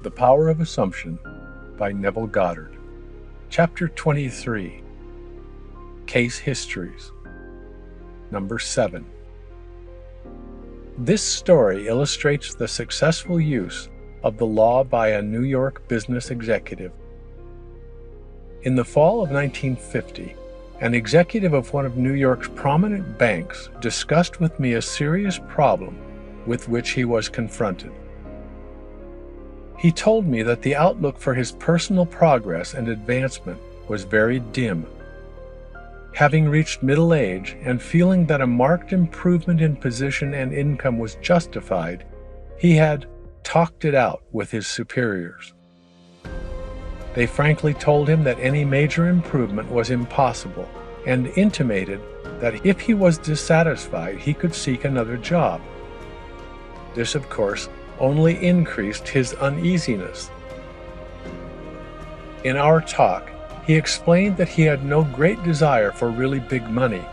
The Power of Assumption by Neville Goddard. Chapter 23. Case Histories. Number 7. This story illustrates the successful use of the law by a New York business executive. In the fall of 1950, an executive of one of New York's prominent banks discussed with me a serious problem with which he was confronted. He told me that the outlook for his personal progress and advancement was very dim. Having reached middle age and feeling that a marked improvement in position and income was justified, he had talked it out with his superiors. They frankly told him that any major improvement was impossible and intimated that if he was dissatisfied, he could seek another job. This, of course, only increased his uneasiness. In our talk, he explained that he had no great desire for really big money,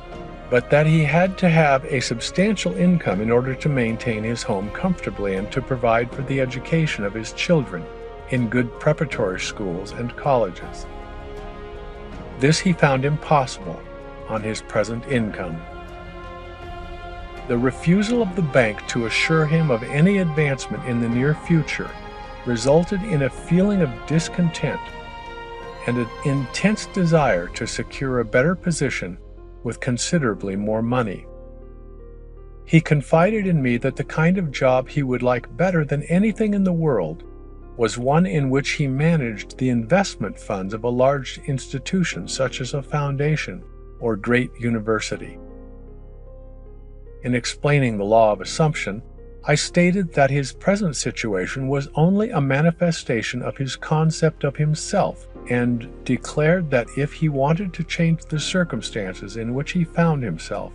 but that he had to have a substantial income in order to maintain his home comfortably and to provide for the education of his children in good preparatory schools and colleges. This he found impossible on his present income. The refusal of the bank to assure him of any advancement in the near future resulted in a feeling of discontent and an intense desire to secure a better position with considerably more money. He confided in me that the kind of job he would like better than anything in the world was one in which he managed the investment funds of a large institution such as a foundation or great university. In explaining the law of assumption, I stated that his present situation was only a manifestation of his concept of himself, and declared that if he wanted to change the circumstances in which he found himself,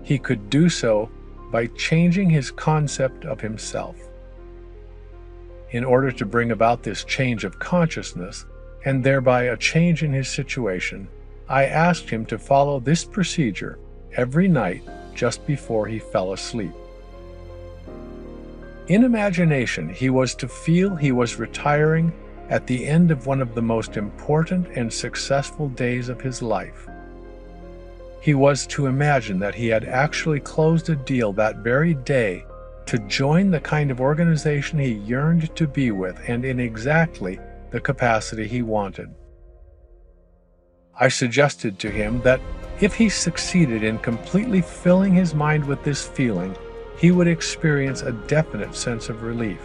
he could do so by changing his concept of himself. In order to bring about this change of consciousness, and thereby a change in his situation, I asked him to follow this procedure every night just before he fell asleep. In imagination, he was to feel he was retiring at the end of one of the most important and successful days of his life. He was to imagine that he had actually closed a deal that very day to join the kind of organization he yearned to be with and in exactly the capacity he wanted. I suggested to him that if he succeeded in completely filling his mind with this feeling, he would experience a definite sense of relief.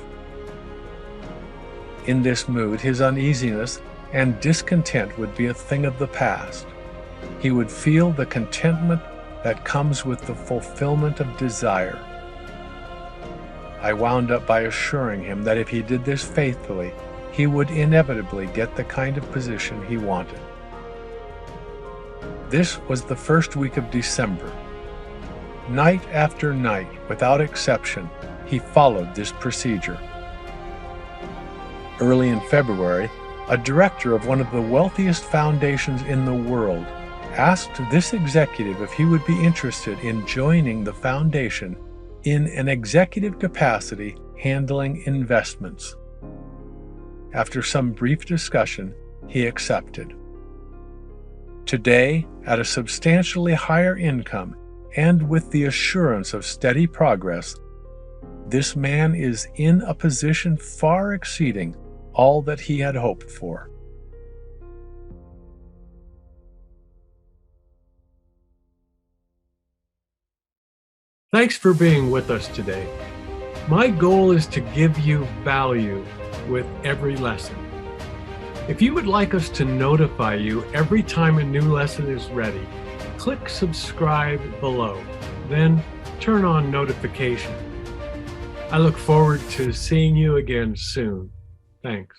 In this mood, his uneasiness and discontent would be a thing of the past. He would feel the contentment that comes with the fulfillment of desire. I wound up by assuring him that if he did this faithfully, he would inevitably get the kind of position he wanted. This was the first week of December. Night after night, without exception, he followed this procedure. Early in February, a director of one of the wealthiest foundations in the world asked this executive if he would be interested in joining the foundation in an executive capacity handling investments. After some brief discussion, he accepted. Today, at a substantially higher income and with the assurance of steady progress, this man is in a position far exceeding all that he had hoped for. Thanks for being with us today. My goal is to give you value with every lesson. If you would like us to notify you every time a new lesson is ready, click subscribe below, then turn on notifications. I look forward to seeing you again soon. Thanks.